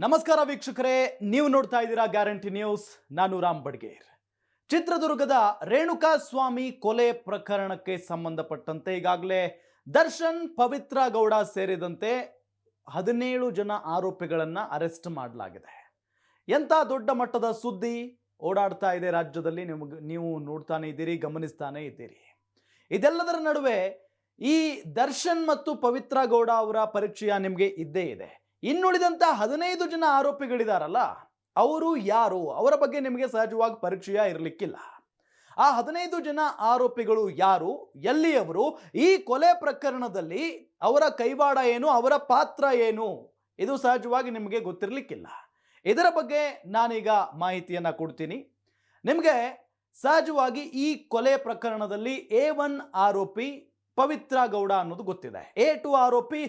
ನಮಸ್ಕಾರ ವೀಕ್ಷಕರೇ, ನೀವು ನೋಡ್ತಾ ಇದ್ದೀರಾ ಗ್ಯಾರಂಟಿ ನ್ಯೂಸ್. ನಾನು ರಾಮ್ ಬಡ್ಗೇರ್. ಚಿತ್ರದುರ್ಗದ ರೇಣುಕಾ ಸ್ವಾಮಿ ಕೊಲೆ ಪ್ರಕರಣಕ್ಕೆ ಸಂಬಂಧಪಟ್ಟಂತೆ ಈಗಾಗಲೇ ದರ್ಶನ್, ಪವಿತ್ರ ಗೌಡ ಸೇರಿದಂತೆ 17 ಜನ ಆರೋಪಿಗಳನ್ನು ಅರೆಸ್ಟ್ ಮಾಡಲಾಗಿದೆ. ಎಂಥ ದೊಡ್ಡ ಮಟ್ಟದ ಸುದ್ದಿ ಓಡಾಡ್ತಾ ಇದೆ ರಾಜ್ಯದಲ್ಲಿ, ನೀವು ನೋಡ್ತಾನೆ ಇದ್ದೀರಿ, ಗಮನಿಸ್ತಾನೆ ಇದ್ದೀರಿ. ಇದೆಲ್ಲದರ ನಡುವೆ ಈ ದರ್ಶನ್ ಮತ್ತು ಪವಿತ್ರ ಗೌಡ ಅವರ ಪರಿಚಯ ನಿಮಗೆ ಇದ್ದೇ ಇದೆ. ಇನ್ನುಳಿದಂತ 15 ಜನ ಆರೋಪಿಗಳಿದಾರಲ್ಲ, ಅವರು ಯಾರು, ಅವರ ಬಗ್ಗೆ ನಿಮಗೆ ಸಹಜವಾಗಿ ಪರಿಚಯ ಇರಲಿಕ್ಕಿಲ್ಲ. ಆ 15 ಜನ ಆರೋಪಿಗಳು ಯಾರು, ಎಲ್ಲಿಯವರು, ಈ ಕೊಲೆ ಪ್ರಕರಣದಲ್ಲಿ ಅವರ ಕೈವಾಡ ಏನು, ಅವರ ಪಾತ್ರ ಏನು, ಇದು ಸಹಜವಾಗಿ ನಿಮಗೆ ಗೊತ್ತಿರಲಿಕ್ಕಿಲ್ಲ. ಇದರ ಬಗ್ಗೆ ನಾನೀಗ ಮಾಹಿತಿಯನ್ನು ಕೊಡ್ತೀನಿ ನಿಮಗೆ. ಸಹಜವಾಗಿ ಈ ಕೊಲೆ ಪ್ರಕರಣದಲ್ಲಿ A1 ಆರೋಪಿ ಪವಿತ್ರ ಗೌಡ ಅನ್ನೋದು ಗೊತ್ತಿದೆ. A2 ಆರೋಪಿ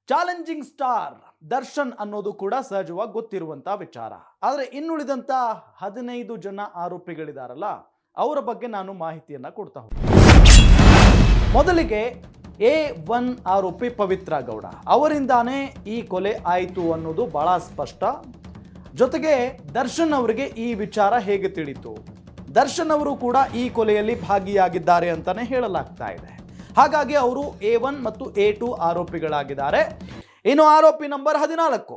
ಚಾಲೆಂಜಿಂಗ್ ಸ್ಟಾರ್ ದರ್ಶನ್ ಅನ್ನೋದು ಕೂಡ ಸಹಜವಾಗಿ ಗೊತ್ತಿರುವಂತ ವಿಚಾರ. ಆದರೆ ಇನ್ನುಳಿದಂತ 15 ಜನ ಆರೋಪಿಗಳಿದಾರಲ್ಲ, ಅವರ ಬಗ್ಗೆ ನಾನು ಮಾಹಿತಿಯನ್ನ ಕೊಡ್ತಾ ಹೋಗ್ತೀನಿ. ಮೊದಲಿಗೆ A1 ಆರೋಪಿ ಪವಿತ್ರ ಗೌಡ ಅವರಿಂದಾನೇ ಈ ಕೊಲೆ ಆಯಿತು ಅನ್ನೋದು ಬಹಳ ಸ್ಪಷ್ಟ. ಜೊತೆಗೆ ದರ್ಶನ್ ಅವರಿಗೆ ಈ ವಿಚಾರ ಹೇಗೆ ತಿಳಿತು, ದರ್ಶನ್ ಅವರು ಕೂಡ ಈ ಕೊಲೆಯಲ್ಲಿ ಭಾಗಿಯಾಗಿದ್ದಾರೆ ಅಂತಾನೆ ಹೇಳಲಾಗ್ತಾ ಇದೆ. ಹಾಗಾಗಿ ಅವರು A1 ಮತ್ತು A2 ಆರೋಪಿಗಳಾಗಿದ್ದಾರೆ. ಇನ್ನು ಆರೋಪಿ ನಂಬರ್ 14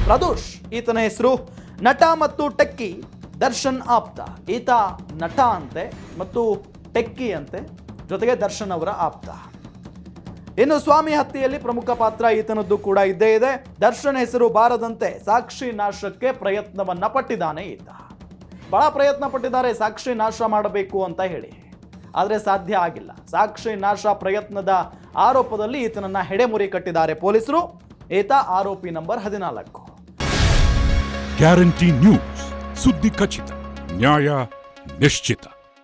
ಪ್ರದೋಷ್, ಈತನ ಹೆಸರು. ನಟ ಮತ್ತು ಟೆಕ್ಕಿ, ದರ್ಶನ್ ಆಪ್ತ. ಈತ ನಟ ಅಂತೆ ಮತ್ತು ಟೆಕ್ಕಿ ಅಂತೆ, ಜೊತೆಗೆ ದರ್ಶನ್ ಅವರ ಆಪ್ತ. ಇನ್ನು ಸ್ವಾಮಿ ಹತ್ಯೆಯಲ್ಲಿ ಪ್ರಮುಖ ಪಾತ್ರ ಈತನದ್ದು ಕೂಡ ಇದ್ದೇ ಇದೆ. ದರ್ಶನ್ ಹೆಸರು ಬಾರದಂತೆ ಸಾಕ್ಷಿ ನಾಶಕ್ಕೆ ಪ್ರಯತ್ನವನ್ನ ಪಟ್ಟಿದ್ದಾನೆ ಈತ. ಬಹಳ ಪ್ರಯತ್ನ ಪಟ್ಟಿದ್ದಾರೆ ಸಾಕ್ಷಿ ನಾಶ ಮಾಡಬೇಕು ಅಂತ ಹೇಳಿ, ಆದರೆ ಸಾಧ್ಯ ಆಗಿಲ್ಲ. ಸಾಕ್ಷಿ ನಾಶ ಪ್ರಯತ್ನದ ಆರೋಪದಲ್ಲಿ ಈತನನ್ನ ಹೆಡೆಮುರಿ ಕಟ್ಟಿದ್ದಾರೆ ಪೊಲೀಸರು. ಈತ ಆರೋಪಿ ನಂಬರ್ 14. ಗ್ಯಾರಂಟಿ ನ್ಯೂಸ್, ಸುದ್ದಿ ಖಚಿತ, ನ್ಯಾಯ ನಿಶ್ಚಿತ.